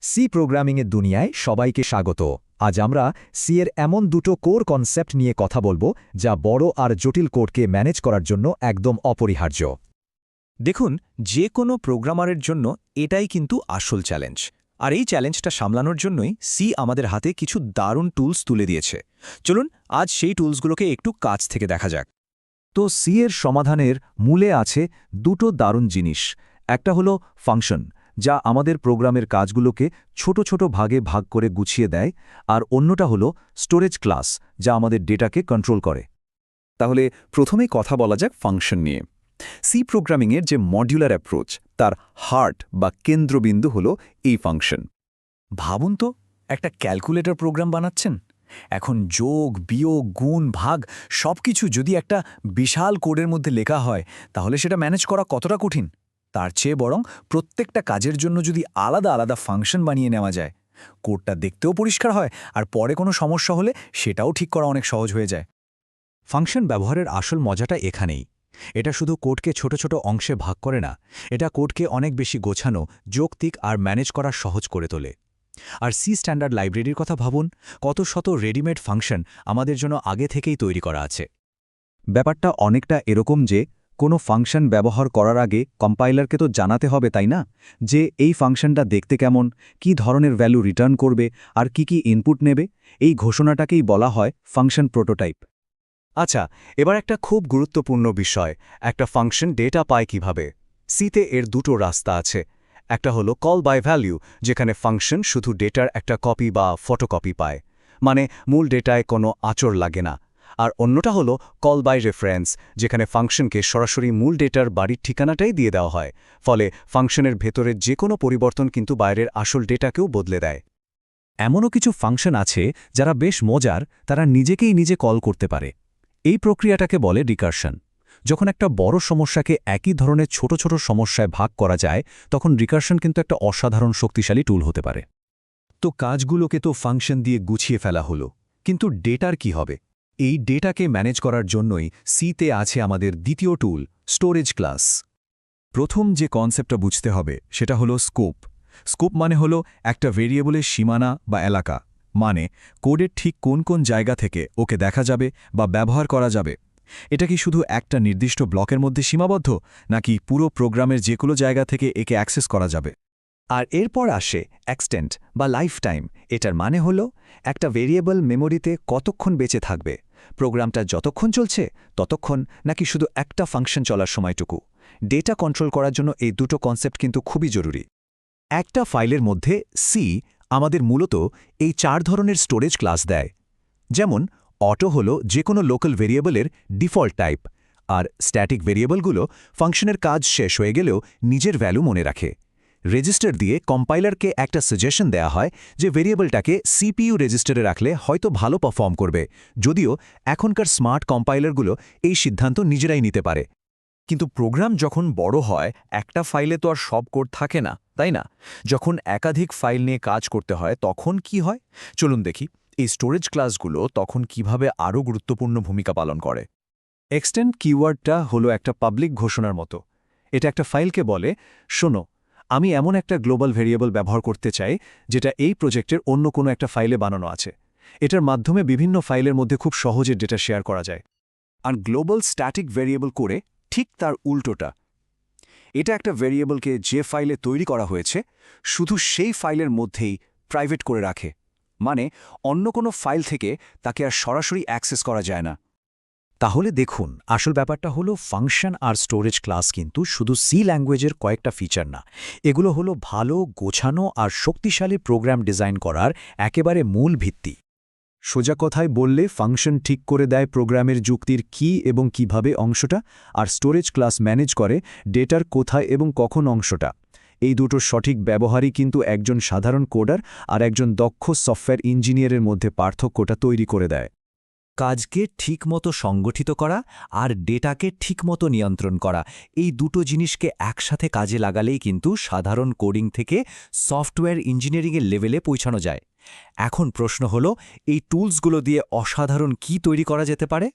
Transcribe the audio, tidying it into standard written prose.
C প্রোগ্রামিংয়ের দুনিয়ায় সবাইকে স্বাগত। আজ আমরা সি এর এমন দুটো কোর কনসেপ্ট নিয়ে কথা বলবো যা বড় আর জটিল কোডকে ম্যানেজ করার জন্য একদম অপরিহার্য। দেখুন, যে কোনো প্রোগ্রামারের জন্য এটাই কিন্তু আসল চ্যালেঞ্জ। আর এই চ্যালেঞ্জটা সামলানোর জন্যই সি আমাদের হাতে কিছু দারুণ টুলস তুলে দিয়েছে। চলুন আজ সেই টুলসগুলোকে একটু কাছ থেকে দেখা যাক। তো সি এর সমাধানের মূলে আছে দুটো দারুণ জিনিস। একটা হলো ফাংশন, যা আমাদের প্রোগ্রামের কাজগুলোকে ছোট ছোট ভাগে ভাগ করে গুছিয়ে দেয়, আর অন্যটা হলো স্টোরেজ ক্লাস, যা আমাদের ডেটাকে কন্ট্রোল করে। তাহলে প্রথমেই কথা বলা যাক ফাংশন নিয়ে। সি প্রোগ্রামিংয়ের যে মডিউলার অ্যাপ্রোচ, তার হার্ট বা কেন্দ্রবিন্দু হল এই ফাংশন। ভাবুন তো, একটা ক্যালকুলেটর প্রোগ্রাম বানাচ্ছেন। এখন যোগ, বিয়োগ, গুণ, ভাগ সবকিছু যদি একটা বিশাল কোডের মধ্যে লেখা হয়, তাহলে সেটা ম্যানেজ করা কতটা কঠিন। তার চেয়ে বরং প্রত্যেকটা কাজের জন্য যদি আলাদা আলাদা ফাংশন বানিয়ে নেওয়া যায়, কোডটা দেখতেও পরিষ্কার হয়, আর পরে কোনো সমস্যা হলে সেটাও ঠিক করা অনেক সহজ হয়ে যায়। ফাংশন ব্যবহারের আসল মজাটা এখানেই। এটা শুধু কোডকে ছোট ছোট অংশে ভাগ করে না, এটা কোডকে অনেক বেশি গোছানো, যৌক্তিক আর ম্যানেজ করা সহজ করে তোলে। আর সি স্ট্যান্ডার্ড লাইব্রেরির কথা ভাবুন, কত শত রেডিমেড ফাংশন আমাদের জন্য আগে থেকেই তৈরি করা আছে। ব্যাপারটা অনেকটা এরকম যে কোনো ফাংশন ব্যবহার করার আগে কম্পাইলারকে তো জানাতে হবে, তাই না, যে এই ফাংশনটা দেখতে কেমন, কি ধরনের ভ্যালু রিটার্ন করবে আর কি ইনপুট নেবে। এই ঘোষণাটাকেই বলা হয় ফাংশন প্রোটোটাইপ। আচ্ছা, এবার একটা খুব গুরুত্বপূর্ণ বিষয়, একটা ফাংশন ডেটা পায় কিভাবে। সিতে এর দুটো রাস্তা আছে। একটা হলো কল বাই ভ্যালু, যেখানে ফাংশন শুধু ডেটার একটা কপি বা ফটোকপি পায়, মানে মূল ডেটায় কোনো আঁচড় লাগে না। আর অন্যটা হলো কল বাই রেফারেন্স, যেখানে ফাংশনকে সরাসরি মূল ডেটার বাড়ির ঠিকানাটাই দিয়ে দেওয়া হয়, ফলে ফাংশনের ভেতরের যে কোনো পরিবর্তন কিন্তু বাইরের আসল ডেটাকেও বদলে দেয়। এমনও কিছু ফাংশন আছে যারা বেশ মজার, তারা নিজেকেই নিজে কল করতে পারে। এই প্রক্রিয়াটাকে বলে রিকারশন। যখন একটা বড় সমস্যাকে একই ধরনের ছোট ছোট সমস্যায় ভাগ করা যায়, তখন রিকারশন কিন্তু একটা অসাধারণ শক্তিশালী টুল হতে পারে। তো কাজগুলোকে তো ফাংশন দিয়ে গুছিয়ে ফেলা হলো, কিন্তু ডেটার কি হবে? এই ডেটাকে ম্যানেজ করার জন্যই সিতে আছে আমাদের দ্বিতীয় টুল, স্টোরেজ ক্লাস। প্রথম যে কনসেপ্টটা বুঝতে হবে সেটা হলো স্কোপ। স্কোপ মানে হলো একটা ভেরিয়েবলের সীমানা বা এলাকা, মানে কোডের ঠিক কোন কোন জায়গা থেকে ওকে দেখা যাবে বা ব্যবহার করা যাবে। এটা কি শুধু একটা নির্দিষ্ট ব্লকের মধ্যে সীমাবদ্ধ, নাকি পুরো প্রোগ্রামের যে কোনো জায়গা থেকে একে অ্যাক্সেস করা যাবে? আর এরপর আসে এক্সটেন্ট বা লাইফ টাইম। এটার মানে হলো একটা ভেরিয়েবল মেমোরিতে কতক্ষণ বেঁচে থাকবে, প্রোগ্রামটা যতক্ষণ চলছে ততক্ষণ, নাকি শুধু একটা ফাংশন চলার সময়টুকু। ডেটা কন্ট্রোল করার জন্য এই দুটো কনসেপ্ট কিন্তু খুবই জরুরি। একটা ফাইলের মধ্যে সি আমাদের মূলত এই 4 ধরনের স্টোরেজ ক্লাস দেয়। যেমন অটো হলো যে কোনো লোকাল ভেরিয়েবলের ডিফল্ট টাইপ, আর স্ট্যাটিক ভেরিয়েবলগুলো ফাংশনের কাজ শেষ হয়ে গেলেও নিজের ভ্যালু মনে রাখে। রেজিস্টার দিয়ে কম্পাইলারকে একটা সাজেশন দেয়া হয় যে ভেরিয়েবলটাকে সিপিইউ রেজিস্টারে রাখলে হয়তো ভালো পারফর্ম করবে, যদিও এখনকার স্মার্ট কম্পাইলারগুলো এই সিদ্ধান্ত নিজেরাই নিতে পারে। কিন্তু প্রোগ্রাম যখন বড় হয়, একটা ফাইলে তো আর সব কোড থাকে না, তাই না? যখন একাধিক ফাইল নিয়ে কাজ করতে হয় তখন কি হয়? চলুন দেখি এই স্টোরেজ ক্লাসগুলো তখন কিভাবে আরও গুরুত্বপূর্ণ ভূমিকা পালন করে। এক্সটেন্ড কিওয়ার্ডটা হলো একটা পাবলিক ঘোষণার মতো। এটা একটা ফাইলকে বলে, শোনো, আমি এমন একটা গ্লোবাল ভেরিয়েবল ব্যবহার করতে চাই যেটা এই প্রজেক্টের অন্য কোনো একটা ফাইলে বানানো আছে। এটার মাধ্যমে বিভিন্ন ফাইলের মধ্যে খুব সহজে ডেটা শেয়ার করা যায়। আর গ্লোবাল স্ট্যাটিক ভেরিয়েবল করে ঠিক তার উল্টোটা। এটা একটা ভেরিয়েবলকে যে ফাইলে তৈরি করা হয়েছে শুধু সেই ফাইলের মধ্যেই প্রাইভেট করে রাখে, মানে অন্য কোনো ফাইল থেকে তাকে আর সরাসরি অ্যাক্সেস করা যায় না। তাহলে দেখুন, আসল ব্যাপারটা হলো ফাংশন আর স্টোরেজ ক্লাস কিন্তু শুধু সি ল্যাঙ্গুয়েজের কয়েকটা ফিচার না, এগুলো হলো ভালো, গোছানো আর শক্তিশালী প্রোগ্রাম ডিজাইন করার একেবারে মূল ভিত্তি। সোজা কথায় বললে, ফাংশন ঠিক করে দেয় প্রোগ্রামের যুক্তির কি এবং কিভাবে অংশটা, আর স্টোরেজ ক্লাস ম্যানেজ করে ডেটার কোথায় এবং কখন অংশটা। এই দুটো সঠিক ব্যবহারই কিন্তু একজন সাধারণ কোডার আর একজন দক্ষ সফটওয়্যার ইঞ্জিনিয়ারের মধ্যে পার্থক্যটা তৈরি করে দেয়। কাজকে ঠিকমতো সংগঠিত করা আর ডেটাকে ঠিকমতো নিয়ন্ত্রণ করা, এই দুটো জিনিসকে একসাথে কাজে লাগালেই কিন্তু সাধারণ কোডিং থেকে সফটওয়্যার ইঞ্জিনিয়ারিংয়ের লেভেলে পৌঁছানো যায়। এখন প্রশ্ন হলো, এই টুলসগুলো দিয়ে অসাধারণ কি তৈরি করা যেতে পারে?